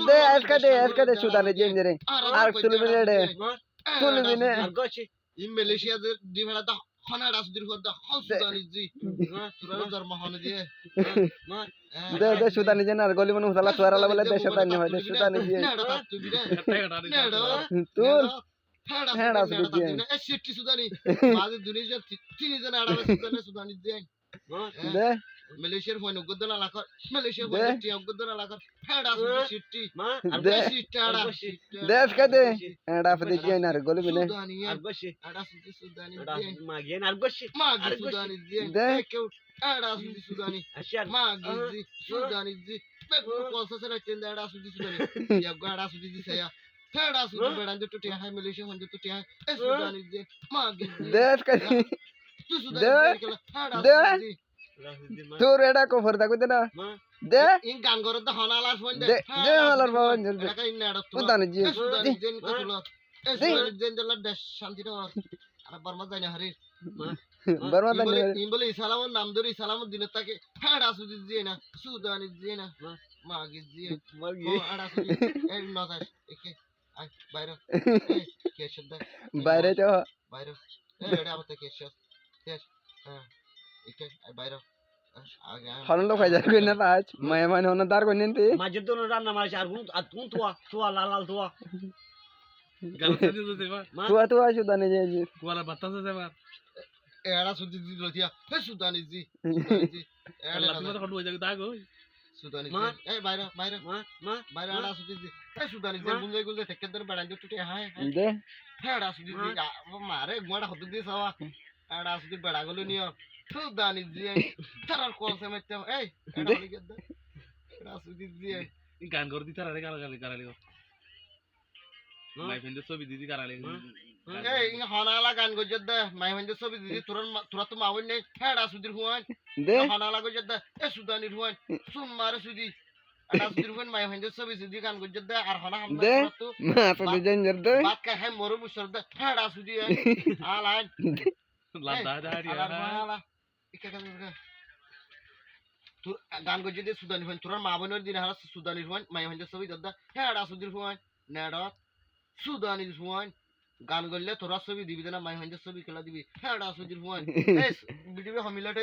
দে আজকে দে সুদানে জেঞ্জরে আর তুলবিনে রে তুলবিনে in Malaysia di mana dah hana das dir hoda hal sudani ji turan zarma hana je they সুদানে gen আর গলি মনে হসালা তোরালা বলে দেশে তাই হয় দে সুদানে জি তুল হ্যাঁ রাস দি e sitti sudani mazi dunia tini jana ada sudani je দে Malaysia foi no godana lakar Malaysia foi no tiya godana lakar hada sitti দে sitti ada দে আজকে দে এডা ফদি জি না আর গলি মনে sudani ada sudani magi sudani je they keu ada sudani magi sudani je peku kosa sera tenda ada sudani ya gada sudani saya hada sudani bedan to tiya hai Malaysia foi to tiya e sudani je magi দে আজকে tu sudani দে তোর এডা copper দা কইতে না দে in gan gorot da hanalar phone দে দে হালার বাবা aka in nada to সুদানে G sudani jen ka tulo sudani jen dalla dash shanti to ara barma jai na harir Varma Dani in bole isalam nam dori isalam din take hada sudi je na sudani je na magi je magi hada sudi el no da eke ai bayro ke shadda বাইরে তো bayro eda amate ke shad yes ha eke ai bayro হরন লোক হয়ে যাবে না আজ মায়ে মানে হন দার কই নিতে মাঝে তো রান্না মারছে আর কোন তোয়া লাল তোয়া তুয়া সুদানে জি Kuala Batas আছে এবার era sudi di lo tia he sudani ji আল্লাহ তুমি তো হয়ে যাবে দাগ ওই sudani ji eh bayro bayro ada sudi ji he sudani ji gunje tekke der badan jo tuti hai they ada sudi ji mare gumada hodu di sawa ada sudi bada golo niyo sudani ji tarar call se mette eh ada oli gedda ada sudi ji গান করে দিতে আরে গালালি মাই ফ্রেন্ডের ছবি দিদি গালালি eh in hanala gan go jadda mai hande sobi di turat ma awon nei ada sudi huan they hanala go jadda e sudani huan sun mare sudi ada sudi huan mai hande sobi sudi gan go jadda ar hana hamda they tu মা তো জেঞ্জর দে बात का है मोरो मुसरदा हड़ा सुदी है आलान লাদা দাঁড়ি आला इका का तू गान को जदे सुदानी होन तुरा माबनर दिन हरा सुदानी होन माय हंजे सबै दद्दा हड़ा सुदी होन नेडा सुदानी होन गान गल्ले तोरा सबै दिबि देना माय हंजे सबै केला दिबि हड़ा सुदी होन एस वीडियो हमिलटे